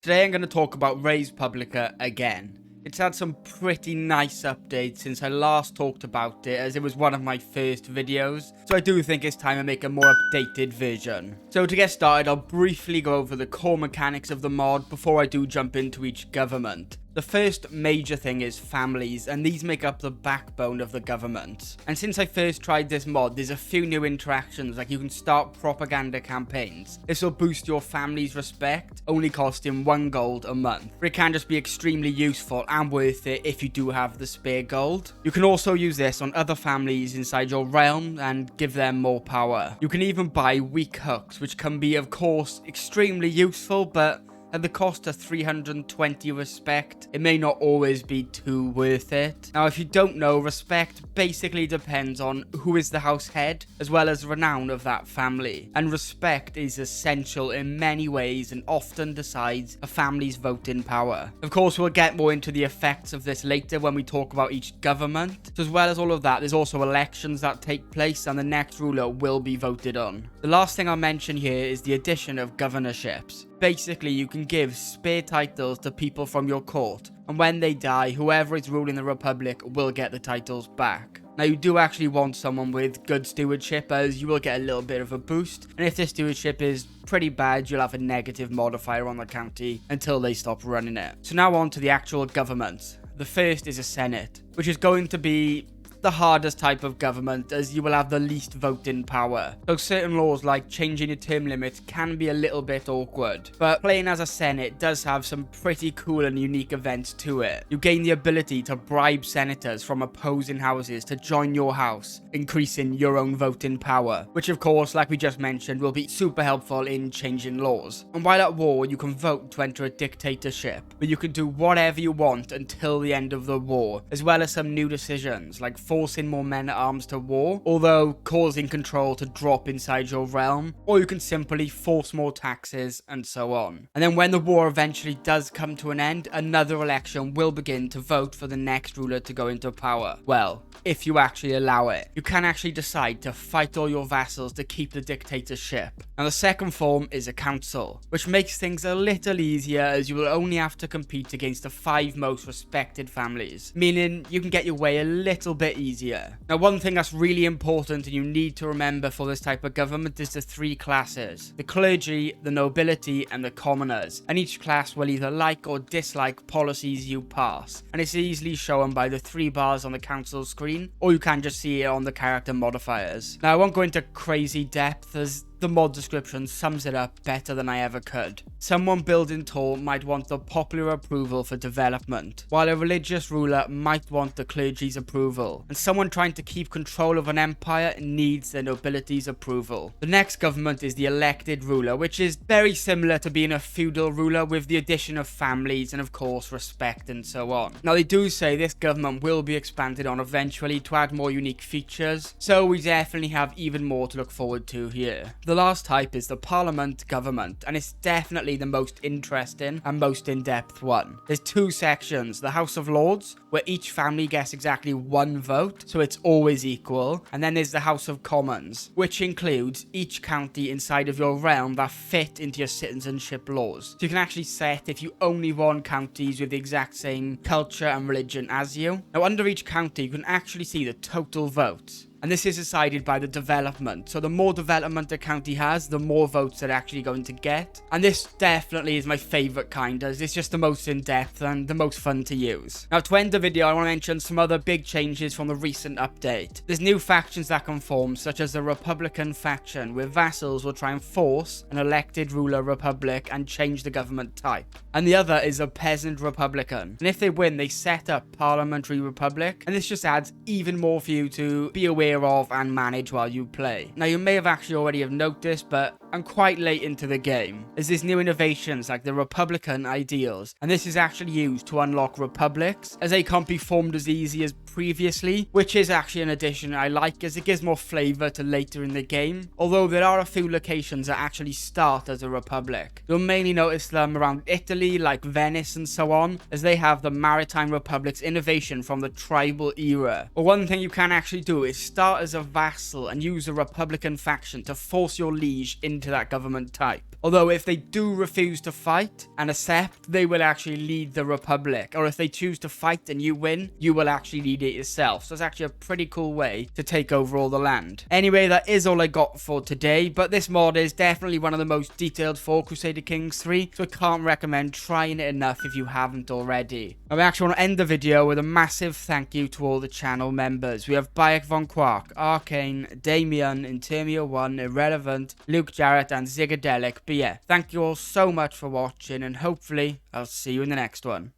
Today I'm going to talk about Raise Publica again. It's had some pretty nice updates since I last talked about it, as it was one of my first videos, so I do think it's time to make a more updated version. So to get started, I'll briefly go over the core mechanics of the mod before I do jump into each government. The first major thing is families, and these make up the backbone of the government. And since I first tried this mod, there's a few new interactions, like you can start propaganda campaigns. This will boost your family's respect, only costing 1 gold a month. But it can just be extremely useful and worth it if you do have the spare gold. You can also use this on other families inside your realm and give them more power. You can even buy weak hooks, which can be, of course, extremely useful, but at the cost of 320 respect, it may not always be too worth it. Now, if you don't know, respect basically depends on who is the house head, as well as renown of that family. And respect is essential in many ways and often decides a family's voting power. Of course, we'll get more into the effects of this later when we talk about each government. So as well as all of that, there's also elections that take place and the next ruler will be voted on. The last thing I'll mention here is the addition of governorships. Basically, you can give spare titles to people from your court, and when they die, whoever is ruling the Republic will get the titles back. Now, you do actually want someone with good stewardship, as you will get a little bit of a boost, and if this stewardship is pretty bad, you'll have a negative modifier on the county until they stop running it. So now on to the actual government. The first is a Senate, which is going to be the hardest type of government, as you will have the least voting power. So certain laws like changing your term limits can be a little bit awkward, but playing as a Senate does have some pretty cool and unique events to it. You gain the ability to bribe senators from opposing houses to join your house, increasing your own voting power, which of course, like we just mentioned, will be super helpful in changing laws. And while at war, you can vote to enter a dictatorship, but you can do whatever you want until the end of the war, as well as some new decisions like forcing more men-at-arms to war, although causing control to drop inside your realm, or you can simply force more taxes and so on. And then when the war eventually does come to an end, another election will begin to vote for the next ruler to go into power. Well, if you actually allow it. You can actually decide to fight all your vassals to keep the dictatorship. Now the second form is a council, which makes things a little easier, as you will only have to compete against the 5 most respected families, meaning you can get your way a little bit easier. Now, one thing that's really important and you need to remember for this type of government is the 3 classes: the clergy, the nobility, and the commoners. And each class will either like or dislike policies you pass, and it's easily shown by the 3 bars on the council screen, or you can just see it on the character modifiers. Now, I won't go into crazy depth, as the mod description sums it up better than I ever could. Someone building tall might want the popular approval for development, while a religious ruler might want the clergy's approval, and someone trying to keep control of an empire needs the nobility's approval. The next government is the elected ruler, which is very similar to being a feudal ruler with the addition of families and of course respect and so on. Now they do say this government will be expanded on eventually to add more unique features, so we definitely have even more to look forward to here. The last type is the Parliament government, and it's definitely the most interesting and most in-depth one. There's 2 sections: the House of Lords, where each family gets exactly 1 vote, so it's always equal, and then there's the House of Commons, which includes each county inside of your realm that fit into your citizenship laws. So you can actually set if you only want counties with the exact same culture and religion as you. Now under each county you can actually see the total votes, and this is decided by the development. So the more development a county has, the more votes they're actually going to get. And this definitely is my favourite kind, as it's just the most in-depth and the most fun to use. Now to end the video, I want to mention some other big changes from the recent update. There's new factions that can form, such as the Republican faction, where vassals will try and force an elected ruler republic and change the government type. And the other is a peasant republican, and if they win, they set up parliamentary republic, and this just adds even more for you to be aware of and manage while you play. Now you may have actually already have noticed, but I'm quite late into the game, as there's new innovations like the Republican ideals, and this is actually used to unlock republics, as they can't be formed as easy as previously, which is actually an addition I like, as it gives more flavour to later in the game, although there are a few locations that actually start as a republic. You'll mainly notice them around Italy, like Venice and so on, as they have the maritime republic's innovation from the tribal era. But one thing you can actually do is start as a vassal and use a Republican faction to force your liege into that government type. Although if they do refuse to fight and accept, they will actually lead the Republic. Or if they choose to fight and you win, you will actually lead it yourself. So it's actually a pretty cool way to take over all the land. Anyway, that is all I got for today, but this mod is definitely one of the most detailed for Crusader Kings 3, so I can't recommend trying it enough if you haven't already. I actually want to end the video with a massive thank you to all the channel members. We have Bayek Von Quark, Arcane, Damien, Intermia1, Irrelevant, Luke Jarrett, and Zigadelic. But yeah, thank you all so much for watching, and hopefully I'll see you in the next one.